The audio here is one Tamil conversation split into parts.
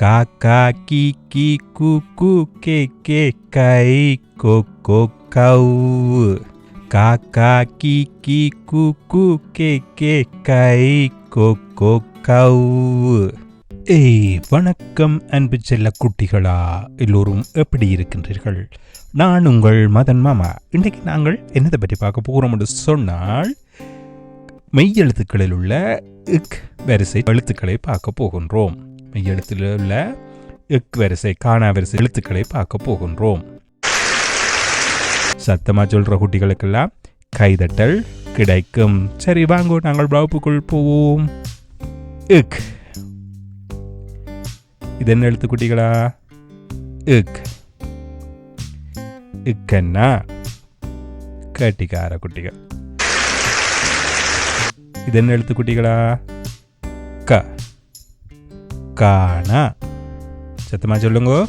காக்கா கீ கீ கூ கூ கே கே கை கோ கோ கௌ. காக்கா கீ கீ கூ கூ கே கே கை கோ கோ கௌ. வணக்கம் அன்பு செல்ல குட்டிகளா, எல்லோரும் எப்படி இருக்கின்றீர்கள்? நான் உங்கள் மதன் மாமா. இன்றைக்கு நாங்கள் என்னதை பற்றி பார்க்க போகிறோம் என்று சொன்னால், மெய் எழுத்துக்களில் உள்ள இக் வரிசை எழுத்துக்களை பார்க்க போகின்றோம். மெய் எழுத்தில் உள்ள இக் வரிசை, காணா வரிசை எழுத்துக்களை பார்க்க போகின்றோம். சத்தமாக சொல்கிற குட்டிகளுக்கெல்லாம் கைதட்டல் கிடைக்கும். சரி வாங்கோ, நாங்கள் வகுப்புக்குள் போவோம். இக். இது என்ன எழுத்து குட்டிகளா? இக். இக்கன்னா கட்டிக்கார குட்டிகள். இது என்ன எழுத்து குட்டிகளா? க. காணா. சத்தமா சொல்லுங்க.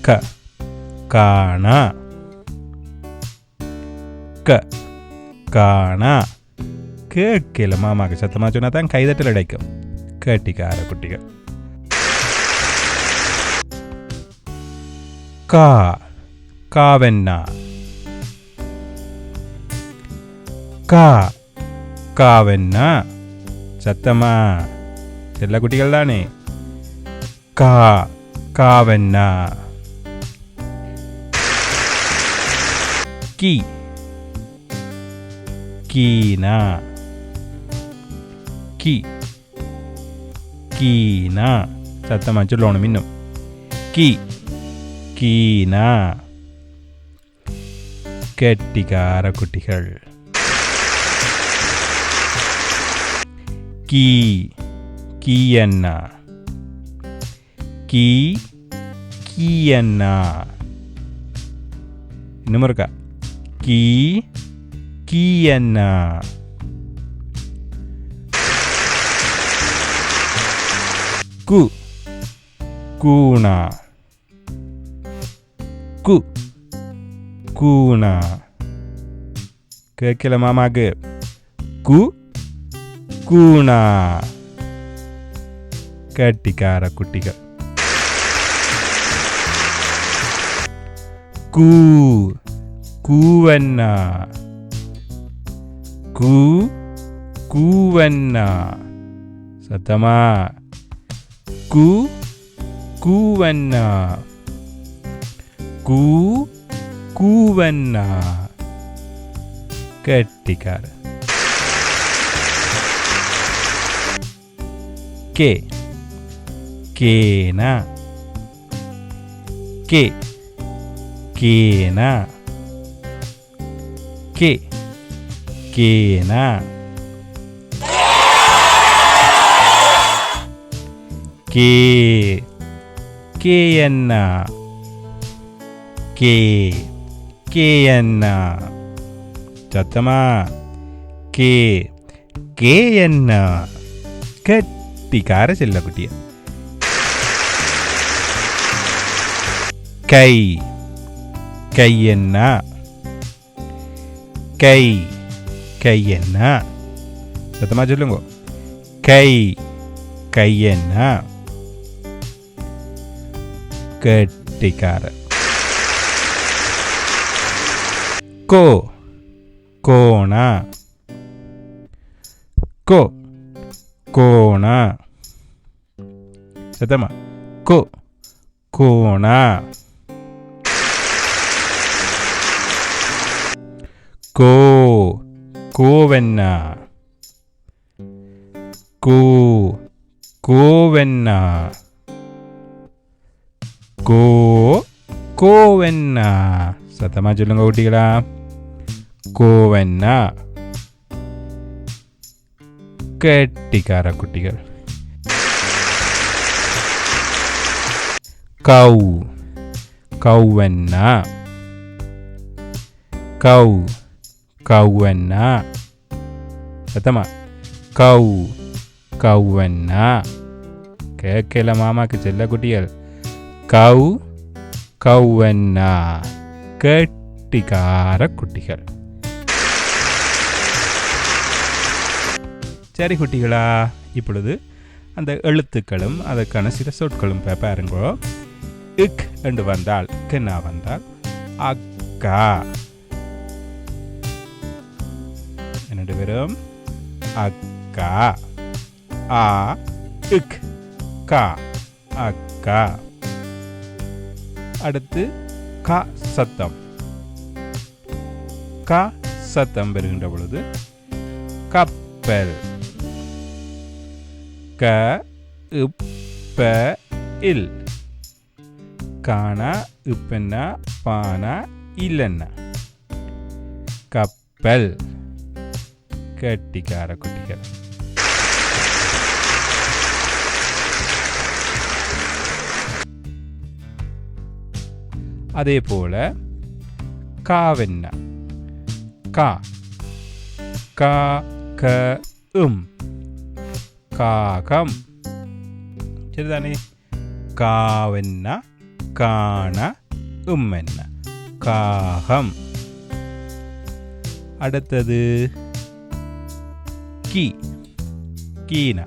க. காணா. க. காணா. கேட்கல மாமாக்கு சத்தமா சொன்னா தான் கைதட்டல் கிடைக்கும். கட்டிக்கார குட்டிகள். கா. காவென்னா. கா. காவென்னா. சத்தமா செல்ல குட்டிகள் தானே. கா. காவென்னா. கீ. கீனா. கீ. கீனா. சத்தமா சொல்லணும் இன்னும். கீ. கீனா. கெட்டிக்கார குட்டிகள். கீ. கீயன்னா. கீ. கீயன்னா. இன்னும் இருக்கா? கீ. கீயன்னா. கு. கூனா. கு. கூனா. கேட்கல மாமாக்கு. கு. கூனா. கட்டிக்கார குட்டிகள். கூ. கூவன்னா. கூ. கூவன்னா. சத்தமா. கூ. கூவன்னா. கூ. கூவன்னா. கட்டிக்கார. கே. கேனா. கே. கேனா. கே. கேனா. கே. கேயன்னா. கே. கேயன்னா. சத்தமா. கே. கேயன்னா. கட்டிக்கார செல்ல குட்டிய. கை. கையன்னா. கை. கையன்னா. சத்தமா சொல்லுங்க. கை. கையன்னா. கட்டிக்கார. கோ. கோனா. கோ. கோனா. சத்தமா. கோ. கோனா. கோ. கோவென்னா. கோ. கோவென்னா. கோ. கோவென்னா. சத்தமா சொல்லுங்க குட்டிகளா. கோவென்னா. கட்டிக்கார குட்டிகள். கௌ. கௌவென்னா. கௌ. கௌவென்னா. சத்தமா. கௌ. கௌவென்னா. கேட்கல மாமாக்கு செல்ல குட்டிகள். கௌ. கௌவென்னா. கட்டிக்கார குட்டிகள். சரி குட்டிகளா, இப்பொழுது அந்த எழுத்துக்களும் அதற்கான சில சொற்களும் பாருங்கோ. இக் என்று வந்தால் கென்னா வந்தால் அக்கா. என்னோட வெறும் அக்கா. ஆ இக் கா அக்கா. அடுத்து க சத்தம். க சத்தம் பெறுகின்ற பொழுது கப்பல். க இப்ப இல். கானா இப்பன்னா பானா இல்லன்னா கப்பல். கட்டிக்கார குட்டிகள். அதே போல காவென்ன. கா கா க காகம். சரிதானே? காவென்ன காண என்ன காகம். அடுத்தது கீ கீனா.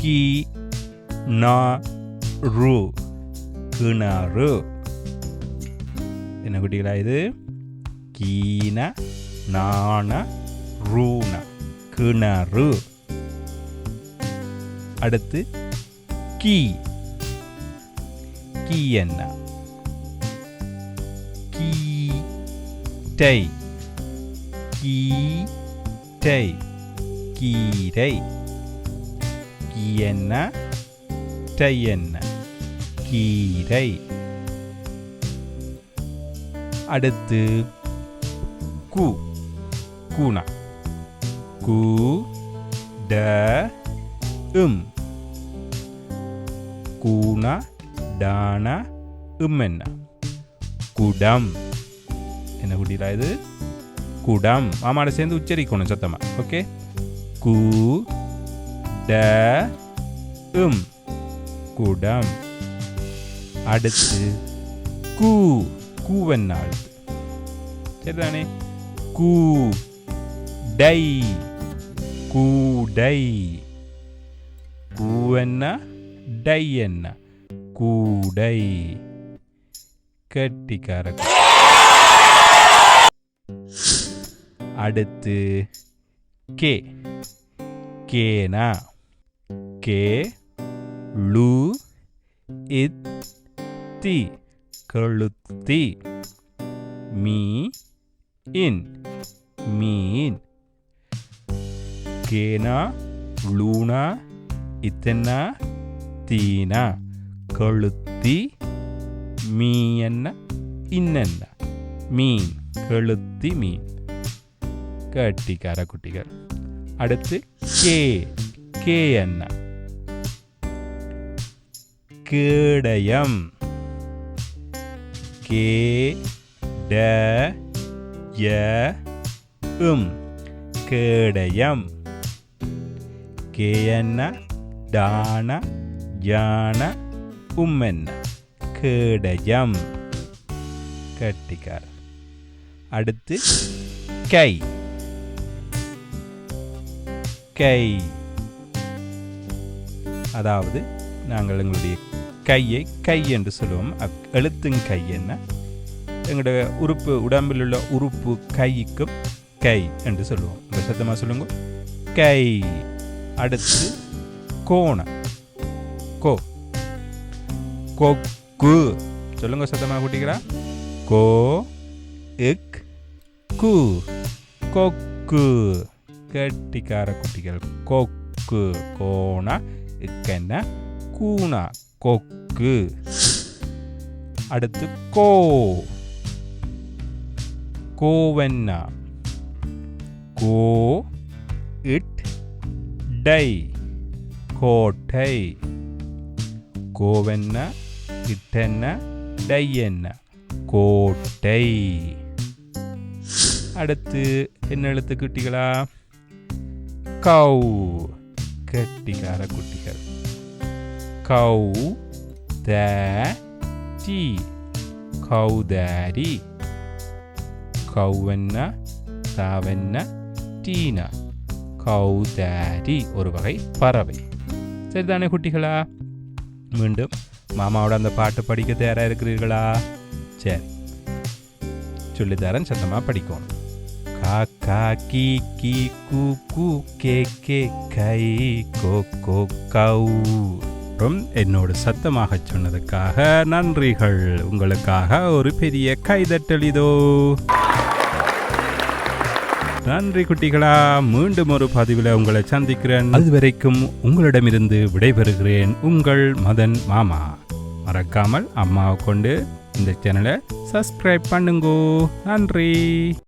கீ நா ரு கிணறு. என்ன குட்டிகளா இது? கீன நான ரூன கிணறு. அடுத்து கீ. கீ என்ன? கீட்டை. கீட்டை கீரை. கீ என்ன? டை என்ன? கீரை. அடுத்து கு கூனா. கு ட கூனா டானா என்ன? குடம். என்ன குட்டிலா இது? குடம். மாமாட சேர்ந்து உச்சரிக்கணும் சத்தமா. ஓகே. கு ட குடம். அடுத்து கூ. கூவென்னால் சரிதானே? கூ டை. கூடை. கூவென்ன டை என்ன? கூடை. கட்டிக்கார. அடுத்து கே. கேனா. கே லு இத் தி கழுத்தி. மீ இன் மீன். கேனா லூனா இத்தனா தீனா கழுத்தி. மீ என்ன? இன்னென்ன? மீன். கழுத்தி மீன். கட்டிக்கார குட்டிகள். அடுத்து கே. கே என்ன? கேடயம். கே ட ய கேடயம். கே என்ன? டான ஜான என்ன? கேடயம். கட்டிக்கார. அடுத்து கை. கை அதாவது நாங்கள் எங்களுடைய கையை கை என்று சொல்லுவோம். எழுத்துங் கை என்ன? எங்களுடைய உறுப்பு உடம்பில் உள்ள உறுப்பு கைக்கும் கை என்று சொல்லுவோம். இந்த சத்தமாக சொல்லுங்க. கை. அடுத்து கோண. கோ. கொக்கு. சொல்லுங்க சத்தமாக குட்டிக்கிறா. கோ இக் கு கொக்கு. கட்டிக்கார குட்டிகள். கொக்கு. கோணா இக்கென்ன? கூணா கொக்கு. அடுத்து கோ. கோவென்னா. கோ இட் டை கோட்டை. கோவென்ன இட்டென்ன டை என்ன? கோட்டை. அடுத்து என்ன எழுத்து குட்டிகளா? கௌ. கட்டிக்கார குட்டிகள். கௌ த டி கௌதாரி. கௌவென்ன தாவென்ன டீனா கௌதாரி ஒரு வகை பறவை. சரிதானே குட்டிகளா? மீண்டும் மாமாவோட அந்த பாட்டு படிக்க தயாராக இருக்கிறீர்களா? சரி, சொல்லித்தரேன், சத்தமாக படிக்கணும். காக்கா கீ கீ கூ கூ கே கே கை கோ கோ கௌ. என்னோடு சத்தமாக சொன்னதுக்காக நன்றிகள். உங்களுக்காக ஒரு பெரிய கைதட்டல் இதோ. நன்றி குட்டிகளா. மீண்டும் ஒரு பதிவில் உங்களை சந்திக்கிறேன். அதுவரைக்கும் உங்களிடமிருந்து விடைபெறுகிறேன். உங்கள் மதன் மாமா. மறக்காமல் அம்மாவை கொண்டு இந்த சேனலை சப்ஸ்கிரைப் பண்ணுங்கோ. நன்றி.